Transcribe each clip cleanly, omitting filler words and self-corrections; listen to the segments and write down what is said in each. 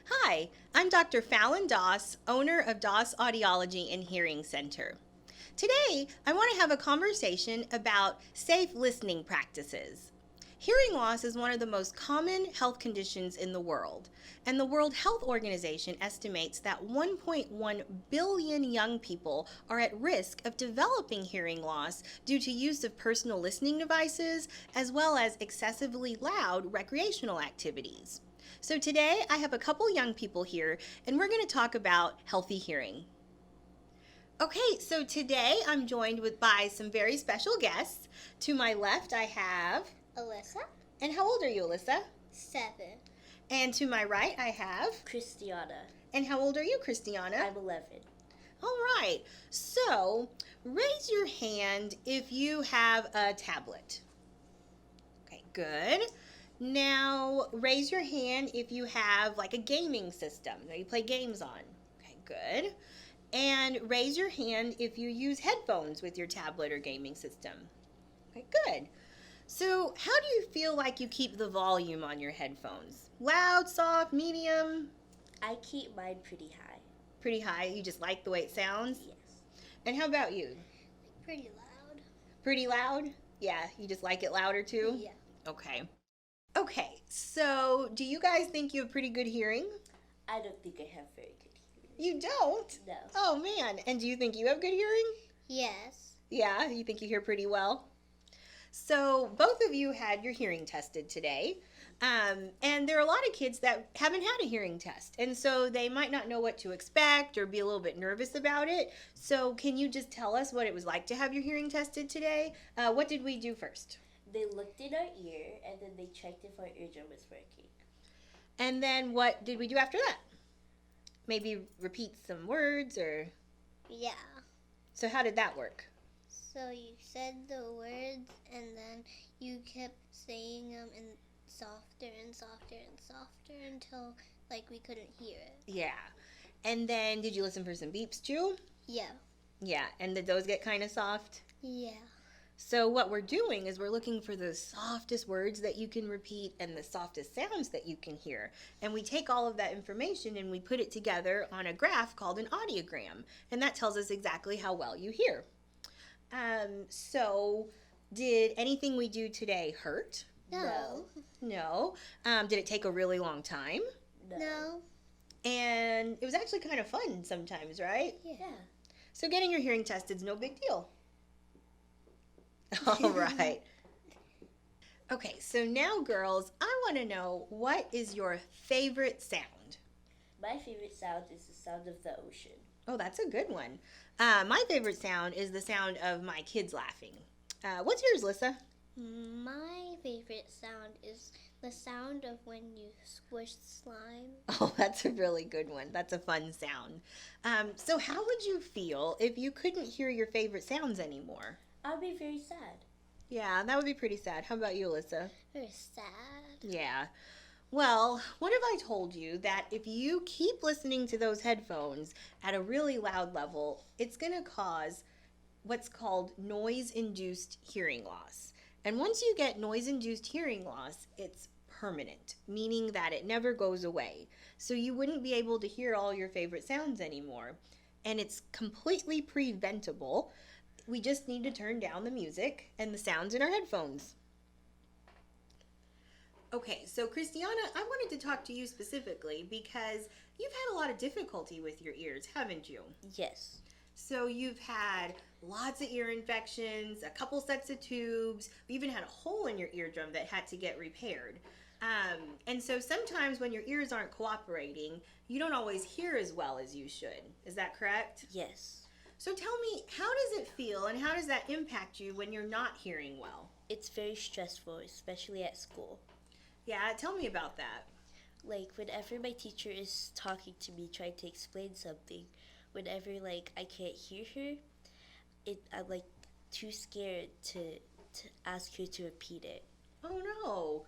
Hi, I'm Dr. Phallon Doss, owner of Doss Audiology and Hearing Center. Today, I want to have a conversation about safe listening practices. Hearing loss is one of the most common health conditions in the world, and the World Health Organization estimates that 1.1 billion young people are at risk of developing hearing loss due to use of personal listening devices as well as excessively loud recreational activities. So today I have a couple young people here and we're going to talk about healthy hearing. Okay, so today I'm joined by some very special guests. To my left I have, Alyssa, and how old are you, Alyssa? 7. And to my right I have, Christiana. and how old are you, Christiana? I'm 11. All right, so raise your hand if you have a tablet. Okay, good. Now raise your hand if you have like a gaming system that you play games on. Okay, good. And raise your hand if you use headphones with your tablet or gaming system. Okay, good. So how do you feel like you keep the volume on your headphones? Loud, soft, medium? I keep mine pretty high. Pretty high? You just like the way it sounds? Yes. And how about you? Pretty loud. Pretty loud? Yeah, you just like it louder too? Yeah. Okay. Okay, so do you guys think you have pretty good hearing? I don't think I have very good hearing. You don't? No. Oh man, and do you think you have good hearing? Yes. Yeah, you think you hear pretty well? So both of you had your hearing tested today. And there are a lot of kids that haven't had a hearing test. And so they might not know what to expect or be a little bit nervous about it. So can you just tell us what it was like to have your hearing tested today? What did we do first? They looked in our ear and then they checked if our eardrum was working. And then what did we do after that? Maybe repeat some words or... Yeah. So how did that work? So you said the words and then you kept saying them in softer and softer and softer until like we couldn't hear it. Yeah. And then did you listen for some beeps too? Yeah. Yeah. And did those get kind of soft? Yeah. So what we're doing is we're looking for the softest words that you can repeat and the softest sounds that you can hear. And we take all of that information and we put it together on a graph called an audiogram. And that tells us exactly how well you hear. So did anything we do today hurt? No. No. Did it take a really long time? No. And it was actually kind of fun sometimes, right? Yeah. So getting your hearing tested is no big deal. All right. Okay, so now girls, I want to know, what is your favorite sound? My favorite sound is the sound of the ocean. Oh, that's a good one. My favorite sound is the sound of my kids laughing. What's yours, Lissa? My favorite sound is the sound of when you squish slime. Oh, that's a really good one. That's a fun sound. So how would you feel if you couldn't hear your favorite sounds anymore? I'll be very sad. Yeah, that would be pretty sad. How about you, Alyssa? Very sad. Yeah. Well, what if I told you that if you keep listening to those headphones at a really loud level, it's going to cause what's called noise-induced hearing loss. And once you get noise-induced hearing loss, it's permanent, meaning that it never goes away. So you wouldn't be able to hear all your favorite sounds anymore. And it's completely preventable. We just need to turn down the music and the sounds in our headphones. Okay, so Christiana, I wanted to talk to you specifically because you've had a lot of difficulty with your ears, haven't you? Yes. So you've had lots of ear infections, a couple sets of tubes, you even had a hole in your eardrum that had to get repaired. And so sometimes when your ears aren't cooperating, you don't always hear as well as you should. Is that correct? Yes. So tell me, how does it feel and how does that impact you when you're not hearing well? It's very stressful, especially at school. Yeah, tell me about that. Like, whenever my teacher is talking to me, trying to explain something, whenever, like, I can't hear her, I'm, like, too scared to ask her to repeat it. Oh, no.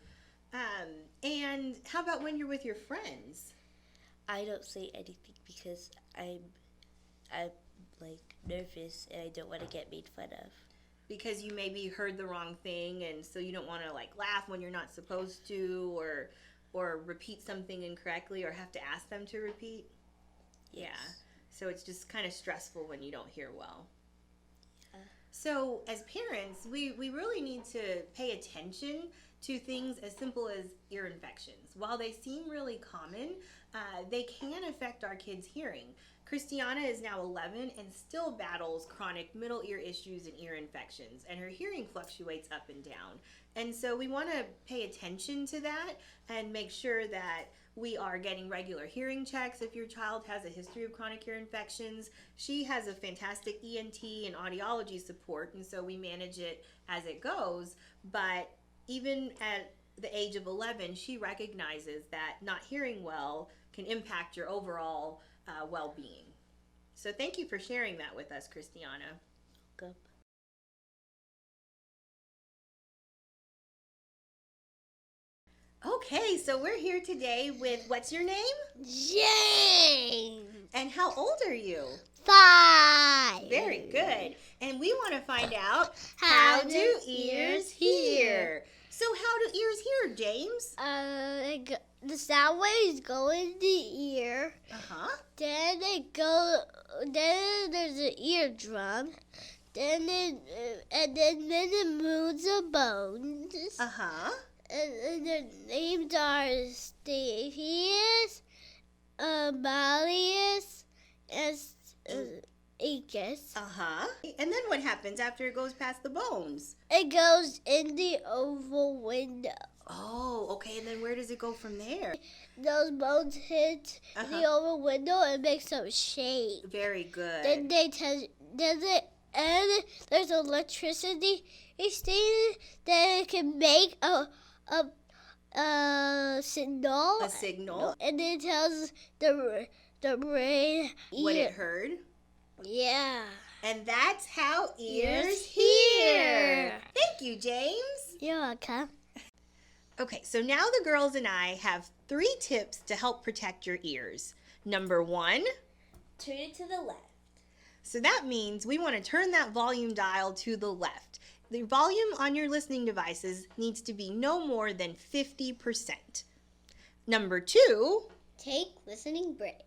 And how about when you're with your friends? I don't say anything because I'm like, nervous and I don't want to get made fun of. Because you maybe heard the wrong thing and so you don't want to, like, laugh when you're not supposed to, or or repeat something incorrectly or have to ask them to repeat? Yes. Yeah. So it's just kind of stressful when you don't hear well. Yeah. So as parents, we really need to pay attention to things as simple as ear infections. While they seem really common, they can affect our kids' hearing. Christiana is now 11 and still battles chronic middle ear issues and ear infections, and her hearing fluctuates up and down. And so we want to pay attention to that and make sure that we are getting regular hearing checks if your child has a history of chronic ear infections. She has a fantastic ENT and audiology support, and so we manage it as it goes. But even at the age of 11, she recognizes that not hearing well can impact your overall well-being. So thank you for sharing that with us, Christiana. Go. Okay, so we're here today with, what's your name? James. And how old are you? 5. Very good. And we want to find out, How how do do ears ears hear? hear? So how do ears hear, James? The sound waves go in the ear. Uh-huh. Then Then there's an eardrum. Then it moves the bones. Uh-huh. And their names are Staphius, Malleus, and Acus. Uh-huh. And then what happens after it goes past the bones? It goes in the oval window. Oh, okay. And then where does it go from there? Those bones hit the oval window and make some shape. Very good. Then they and there's electricity stated that it can make a signal. A signal. And it tells the brain What it heard. Yeah. And that's how ears Ears hear. hear. Thank you, James. You're welcome. Okay, so now the girls and I have 3 tips to help protect your ears. Number 1, Turn it to the left. so that means we want to turn that volume dial to the left. The volume on your listening devices needs to be no more than 50%. Number 2, Take listening breaks.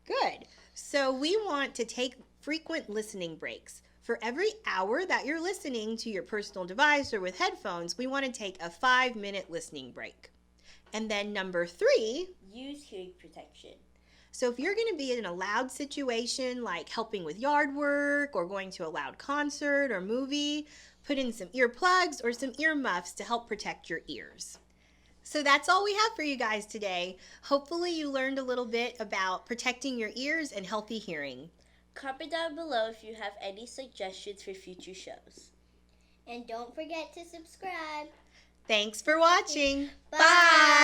good. So we want to take frequent listening breaks. For every hour that you're listening to your personal device or with headphones, we want to take a 5-minute listening break. And then number 3, Use hearing protection. so if you're going to be in a loud situation like helping with yard work or going to a loud concert or movie, put in some earplugs or some ear muffs to help protect your ears. So that's all we have for you guys today. Hopefully you learned a little bit about protecting your ears and healthy hearing. Comment down below if you have any suggestions for future shows. And don't forget to subscribe. Thanks for watching. Bye. Bye.